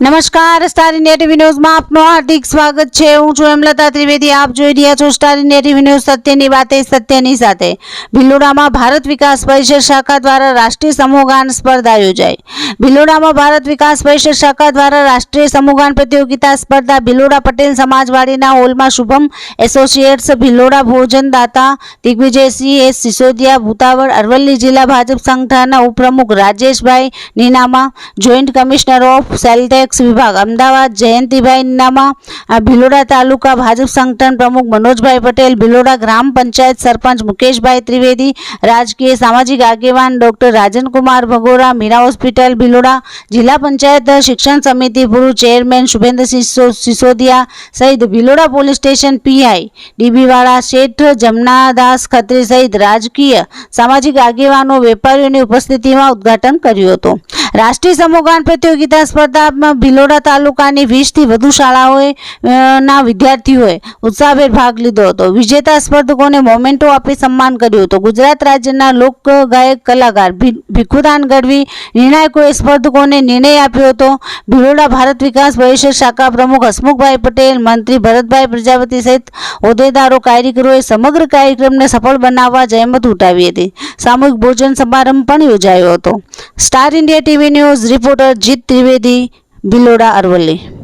નમસ્કાર, star India TV ન્યૂઝમાં આપનું હાર્દિક સ્વાગત છે। હું છું હેમલતા ત્રિવેદી। આપ જોઈ રહ્યા છો સ્ટાર ઇન્ડિયા ટીવી ન્યૂઝ। સત્યની વાતે સત્યની સાથે। ભિલોડામાં ભારત વિકાસ પરિષદ શાખા દ્વારા રાષ્ટ્રીય સમૂહગાન સ્પર્ધા યોજાઈ। ભિલોડામાં ભારત વિકાસ પરિષદ શાખા દ્વારા રાષ્ટ્રીય સમૂહગાન પ્રતિયોગિતા સ્પર્ધા ભિલોડા પટેલ સમાજવાડીના હોલમાં શુભમ એસોસિએટ્સ, ભિલોડા ભોજનદાતા દિગ્વિજયસિંહ એસ સિસોદિયા, ભૂતાવળ અરવલ્લી જિલ્લા ભાજપ સંગઠનના ઉપપ્રમુખ Rajeshbhai Ninama, joint commissioner of cell tax વિભાગ અમદાવાદ જયંતિભાઈ નીનામા, ભિલોડા તાલુકા ભાજપ સંગઠન પ્રમુખ મનોજભાઈ પટેલ, ભિલોડા ગ્રામ પંચાયત સરપંચ મુકેશભાઈ ત્રિવેદી, રાજકીય સામાજિક આગેવાન ડોક્ટર રાજનકુમાર ભગોરા, મીરા હોસ્પિટલ ભિલોડા, જિલ્લા પંચાયત શિક્ષણ સમિતિ પૂર્વ ચેરમેન શુભેન્દ્રસિંહ સિસોદિયા સહિત ભિલોડા પોલીસ સ્ટેશન પીઆઈ ડીબીવાળા શેઠ જમનાદાસ ખત્રી સહિત રાજકીય સામાજિક આગેવાનો વેપારીઓની ઉપસ્થિતિમાં ઉદ્ઘાટન કર્યું હતું। રાષ્ટ્રીય સમૂહગાન પ્રતિયોગિતા સ્પર્ધામાં ભિલોડા તાલુકાની 20 થી વધુ શાળાઓના વિદ્યાર્થીઓએ ઉત્સાહભેર ભાગ લીધો હતો। વિજેતા સ્પર્ધકોને મોમેન્ટો આપી સન્માન કર્યું હતું। ગુજરાત રાજ્યના લોક ગાયક કલાકાર ભીખુદાન ગઢવી નિર્ણાયકોએ સ્પર્ધકોને નિર્ણય આપ્યો હતો। ભિલોડા ભારત વિકાસ પરિષદ શાખા પ્રમુખ હસમુખભાઈ પટેલ, મંત્રી ભરતભાઈ પ્રજાપતિ સહિત હોદ્દેદારો, કાર્યકરોએ સમગ્ર કાર્યક્રમને સફળ બનાવવા જહેમત ઉઠાવી હતી। સામૂહિક ભોજન સમારંભ પણ યોજાયો હતો। Star India TV news reporter જીત ત્રિવેદી, ભિલોડા, અરવલ્લી।